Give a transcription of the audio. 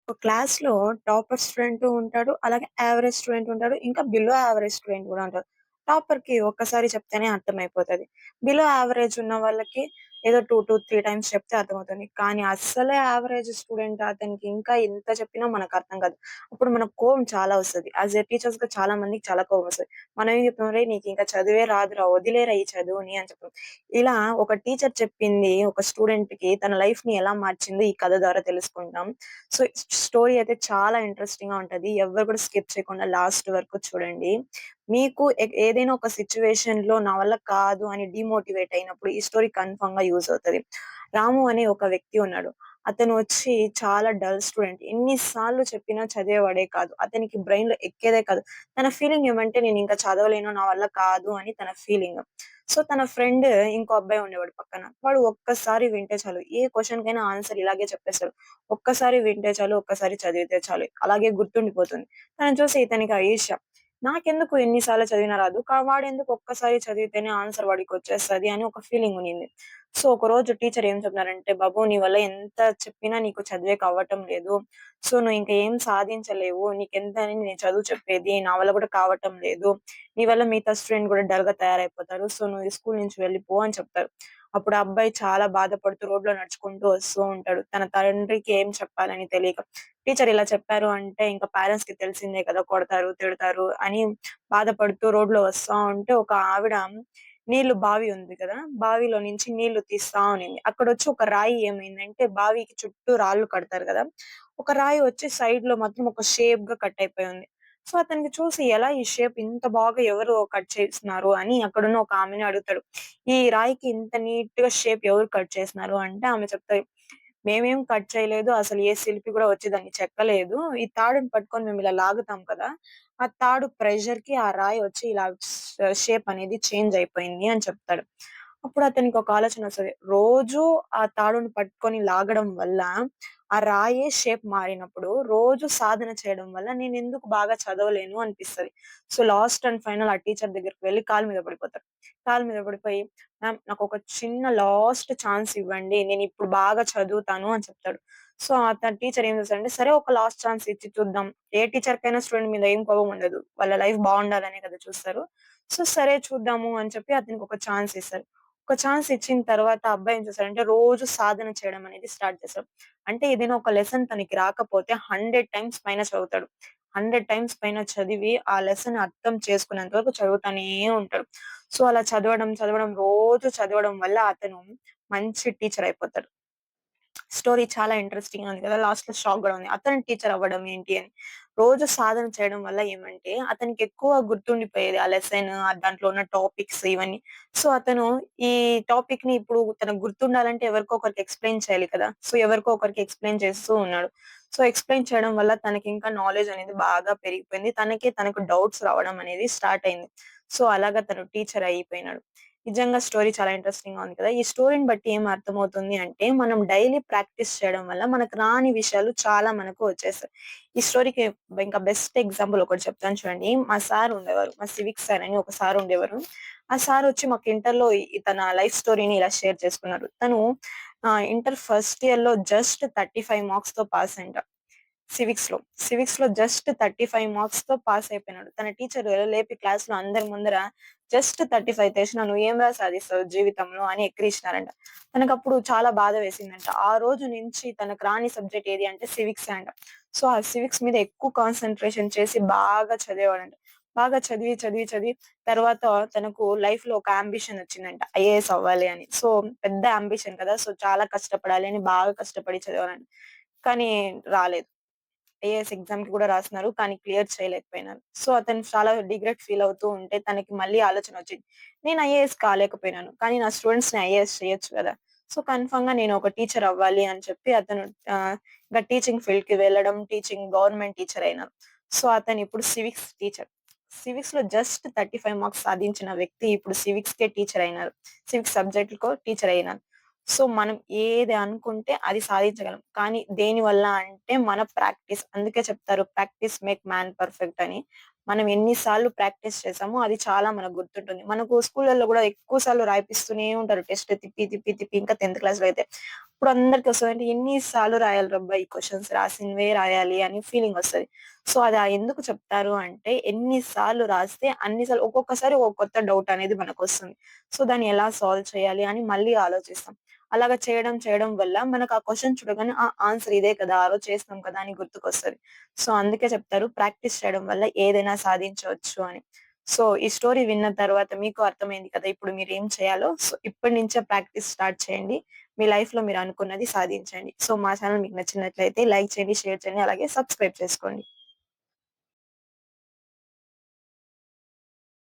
ఒక క్లాస్‌లో topper student ఉంటాడు. అలాగే యావరేజ్ స్టూడెంట్ ఉంటాడు. ఇంకా బిలో యావరేజ్ స్టూడెంట్ గూడా ఉంటాడు. టాపర్‌కి ఒక్కసారి చెప్తేనే అర్థమైపోతది. బిలో యావరేజ్ ఉన్న వాళ్ళకి ఏదో 2-3 టైమ్స్ చెప్తే అర్థమవుతుంది. కానీ అస్సలే యావరేజ్ స్టూడెంట్ అతనికి ఇంకా ఎంత చెప్పినా మనకు అర్థం కాదు. అప్పుడు మనకు కోపం చాలా వస్తది. యాస్ ఎ టీచర్స్‌గా చాలా మందికి చాలా కోపం వస్తది. మనం ఏం చెప్తాం, "అరేయ్! నీకింకా చదువే రాదురా వదిలేరా ఈ చదువుని" అని చెప్తాం. ఇలా ఒక టీచర్ చెప్పింది ఒక స్టూడెంట్‌కి తన లైఫ్‌ని ఎలా మార్చిందో ఈ కథ ద్వారా తెలుసుకుంటాం. సో, స్టోరీ అయితే చాలా ఇంట్రెస్టింగ్‌గా ఉంటది. ఎవ్వరు కూడా స్కిప్ చేయకుండా లాస్ట్ వరకు చూడండి. మీకు ఏదైనా ఒక సిట్యుయేషన్‌లో నా వల్ల కాదు అని డీమోటివేట్ అయినప్పుడు ఈ స్టోరీ కన్ఫర్మ్‌గా యూజ్ అవుతది. రాము అనే ఒక వ్యక్తి ఉన్నాడు. అతను వచ్చి చాలా డల్ స్టూడెంట్. ఎన్ని సార్లు చెప్పినా చదివేవాడే కాదు. అతనికి బ్రెయిన్‌లో ఎక్కేదే కాదు. తన ఫీలింగ్ ఏమంటే నేనింక చదవలేను, నా వల్ల కాదు అని తన ఫీలింగ్. సో, తన ఫ్రెండ్ ఇంకో అబ్బాయి ఉండేవాడు పక్కన. వాడు ఒక్కసారి వింటే చాలు, ఏ క్వెషన్‌కైనా ఆన్సర్ ఇలాగే చెప్పేస్తాడు. ఒక్కసారి వింటే చాలు, ఒక్కసారి చదివితే చాలు. అలాగే గుర్తుండిపోతుంది. తనని చూసి ఇతనికి ఈర్ష్య. నాకెందుకు ఎన్ని సార్లు చదివినా రాదు. వాడెందుకు ఒక్కసారి చదివితేనే ఆన్సర్ వాడికొచ్చేస్తది అని ఒక ఫీలింగ్ ఉన్నింది. సో, ఒకరోజు టీచర్ ఏం చెప్పినారంటే, "బాబు నీ వల్ల ఎంత చెప్పినా నీకు చదివేకవ్వటం లేదు. సో, నువ్వు ఇంక ఏం సాధించలేవు. నీకెంతని నేను చదువు చెప్పేది. నా వల్ల కూడా కావటం లేదు. నీ వల్ల మిగతా స్టూడెంట్ కూడా డల్‌గా తయారైపోతారు. సో, నువ్వు ఈ స్కూల్ నుంచి వెళ్ళిపో" అని చెప్తారు. అప్పుడు ఆ అబ్బాయి చాలా బాధపడుతూ రోడ్‌లో నడుచుకుంటూ వస్తూ ఉంటాడు. తన తండ్రికి ఏం చెప్పాలని తెలియక. టీచర్ ఇలా చెప్పారు అంటే ఇంక పేరెంట్స్‌కి తెలిసిందే కదా! కొడతారు, తిడతారు అని బాధపడుతూ రోడ్‌లో వస్తా ఉంటే ఒక ఆవిడ బావి ఉంది కదా! బావిలో నుంచి నీళ్లు తీస్తా ఉన్నింది. అక్కడొచ్చి ఒక రాయి ఏమైందంటే బావికి చుట్టూ రాళ్ళు కడతారు కదా! ఒక రాయి వచ్చి సైడ్‌లో మాత్రం ఒక షేప్‌గా కట్ అయిపోయి ఉంది. సో, అతనికి చూసి ఎలా ఈ షేప్ ఇంత బాగా ఎవరు కట్ చేసినారు అని అక్కడున్న ఒక ఆమెని అడుగుతాడు. ఈ రాయికి ఇంత నీట్‌గా షేప్ ఎవరు కట్ చేసినారు అంటే ఆమె చెప్తది. మేమేం కట్ చేయలేదు. అసలు ఏ శిల్పి కూడా వచ్చి దాన్ని చెక్కలేదు. ఈ తాడుని పట్టుకొని మేము ఇలా లాగుతాం కదా! ఆ తాడు ప్రెషర్‌కి ఆ రాయి వచ్చి ఇలా షేప్ అనేది చేంజ్ అయిపోయింది అని చెప్తాడు. అప్పుడు అతనికి ఒక ఆలోచనొస్తది. రోజు ఆ తాడుని పట్టుకొని లాగడం వల్ల ఆ రాయే షేప్ మారినప్పుడు, రోజు సాధన చేయడం వల్ల నేనెందుకు బాగా చదవలేను అనిపిస్తది. సో, లాస్ట్ అండ్ ఫైనల్ ఆ టీచర్ దగ్గరికి వెళ్లి కాళ్ళ మీద పడిపోతాడు. కాళ్ళ మీద పడిపోయి, మ్యామ్ నాకొక చిన్న లాస్ట్ ఛాన్స్ ఇవ్వండి. నేనిప్పుడు బాగా చదువుతాను అని చెప్తాడు. సో, అతను టీచర్ ఏం చేస్తాడంటే, సరే ఒక లాస్ట్ ఛాన్స్ ఇచ్చి చూద్దాం. ఏ టీచర్‌కైనా స్టూడెంట్ మీద ఏం కోపం ఉండదు. వాళ్ళ లైఫ్ బావుండాలనే కదా చూస్తారు. సో, సరే చూద్దాము అని చెప్పి అతనికొక ఛాన్స్ ఇస్తారు. ఒక ఛాన్స్ ఇచ్చిన తర్వాత ఆ అబ్బాయి ఏం చేస్తాడంటే, రోజు సాధన చేయడం అనేది స్టార్ట్ చేస్తాడు. అంటే ఏదైనా ఒక లెసన్ తనకి రాకపోతే 100 టైమ్స్ పైన చదువుతాడు. 100 టైమ్స్ పైన చదివి ఆ లెసన్ అర్థం చేసుకునేంత వరకు చదువుతానే ఉంటాడు. సో, అలా చదవడం, చదవడం రోజు చదవడం వల్ల అతను మంచి టీచర్ అయిపోతాడు. స్టోరీ చాలా ఇంట్రెస్టింగ్‌గా ఉంది కదా! లాస్ట్‌లో షాక్ గూడా ఉంది. అతను టీచర్ అవ్వడం ఏంటి అని. రోజు సాధన చేయడం వల్ల ఏమంటే, అతనికి ఎక్కువ గుర్తుండిపోయేది. ఆ లెసన్, దాంట్లో ఉన్న టాపిక్స్ ఇవన్నీ. సో, అతను ఈ టాపిక్‌ని ఇప్పుడు తనకు గుర్తుండాలంటే ఎవరికో ఒకరికి ఎక్స్‌ప్లెయిన్ చేయాలి కదా! సో, ఎవరికో ఒకరికి ఎక్స్‌ప్లెయిన్ చేస్తూ ఉన్నాడు. సో, ఎక్స్‌ప్లెయిన్ చేయడం వల్ల తనకింకా నాలెడ్జ్ అనేది బాగా పెరిగిపోయింది. తనకు డౌట్స్ రావడం అనేది స్టార్ట్ అయింది. సో, అలాగా తను టీచర్ అయిపోయినాడు. నిజంగా స్టోరీ చాలా ఇంట్రెస్టింగ్‌గా ఉంది కదా! ఈ స్టోరీని బట్టి ఏం అర్థమవుతుంది అంటే, మనం డైలీ ప్రాక్టీస్ చేయడం వల్ల మనకు రాని విషయాలు చాలా మనకు వచ్చేస్తాయి. ఈ స్టోరీకి ఇంకా బెస్ట్ ఎగ్జాంపుల్ ఒకటి చెప్తాను చూడండి. మా సార్ ఉండేవారు. మా సివిక్స్ సార్ అని ఒక సార్ ఉండేవారు. ఆ సార్ వచ్చి మాకు ఇంటర్‌లో తన లైఫ్ స్టోరీని ఇలా షేర్ చేసుకున్నారు. తను ఇంటర్ ఫస్ట్ ఇయర్‌లో జస్ట్ 35 మార్క్స్‌తో పాస్ అంట. సివిక్స్‌లో. సివిక్స్‌లో జస్ట్ 35 మార్క్స్‌తో పాస్ అయిపోయినాడు. తన టీచర్ లేపి క్లాస్‌లో అందరి ముందర జస్ట్ 35 తెచ్చినావు నువ్వేంరా సాధిస్తావు జీవితంలో అని ఎక్కిరించినారంట. తనకప్పుడు చాలా బాధ వేసిందంట. ఆ రోజు నుంచి తనకు రాని సబ్జెక్ట్ ఏది అంటే సివిక్సే అంట. సో, ఆ సివిక్స్ మీద ఎక్కువ కాన్సంట్రేషన్ చేసి బాగా చదివేవాడంట. బాగా చదివి, చదివి, చదివి తర్వాత తనకు లైఫ్‌లో ఒక యాంబిషన్ వచ్చిందంట. ఐఏఎస్ అవ్వాలి అని. సో, పెద్ద యాంబిషన్ కదా! సో, చాలా కష్టపడాలి అని బాగా కష్టపడి చదివారంట. కానీ రాలేదు. ఐఏఎస్ ఎగ్జామ్‌కి కూడా రాసినారు. కానీ క్లియర్ చేయలేకపోయినారు. సో, అతను చాలా రిగ్రెట్ ఫీల్ అవుతూ ఉంటే తనకి మళ్ళీ ఆలోచనొచ్చింది. నేను ఐఏఎస్ కాలేకపోయినాను. కానీ నా స్టూడెంట్స్‌ని ఐఏఎస్ చేయొచ్చు గదా! సో, కన్ఫర్మ్‌గా నేను ఒక టీచర్ అవ్వాలి అని చెప్పి అతను ఇంకా టీచింగ్ ఫీల్డ్‌కి వెళ్ళడం, గవర్నమెంట్ టీచర్ అయినారు. సో, అతను ఇప్పుడు సివిక్స్ టీచర్. సివిక్స్‌లో జస్ట్ 35 మార్క్స్ సాధించిన వ్యక్తి ఇప్పుడు సివిక్స్‌కే టీచర్ అయినారు. సివిక్స్ సబ్జెక్ట్‌కో టీచర్ అయినారు. సో, మనం ఏది అనుకుంటే అది సాధించగలం. కానీ దేనివల్ల అంటే మన ప్రాక్టీస్. అందుకే చెప్తారు ప్రాక్టీస్ మేక్ మ్యాన్ పర్ఫెక్ట్ అని. మనం ఎన్ని సార్లు ప్రాక్టీస్ చేసామో అది చాలా మనకు గుర్తుంటుంది. మనకు స్కూళ్ళల్లో గూడా ఎక్కువ సార్లు రాయిపిస్తూనే ఉంటారు. టెస్ట్ తిప్పి, తిప్పి, తిప్పి ఇంకా 10థ్ క్లాస్‌లో అయితే. ఇప్పుడు అందరికి వస్తదంటే ఎన్ని సార్లు రాయాలిరబ్బా! ఈ క్వెషన్స్ రాసినవే రాయాలి అని ఫీలింగొస్తది. సో, అది ఎందుకు చెప్తారు అంటే ఎన్ని సార్లు రాస్తే అన్ని సార్లు ఒక్కొక్కసారి ఒక కొత్త డౌట్ అనేది మనకొస్తుంది. సో, దాన్ని ఎలా సాల్వ్ చేయాలి అని మళ్ళీ ఆలోచిస్తాం. అలాగా చేయడం వల్ల మనకు ఆ క్వెషన్ చూడగానే ఆన్సర్ ఇదే కదా! ఆ రోజు చేసినాం కదా! అని గుర్తుకొస్తది. సో, అందుకే చెప్తారు ప్రాక్టీస్ చేయడం వల్ల ఏదైనా సాధించవచ్చు అని. సో, ఈ స్టోరీ విన్న తర్వాత మీకు అర్థమైంది కదా! ఇప్పుడు మీరేం చేయాలో. సో, ఇప్పటి నుంచే ప్రాక్టీస్ స్టార్ట్ చేయండి. మీ లైఫ్‌లో మీరు అనుకున్నది సాధించండి. సో, మా ఛానెల్ మీకు నచ్చినట్లయితే లైక్ చేయండి, షేర్ చేయండి, అలాగే సబ్స్క్రైబ్ చేసుకోండి.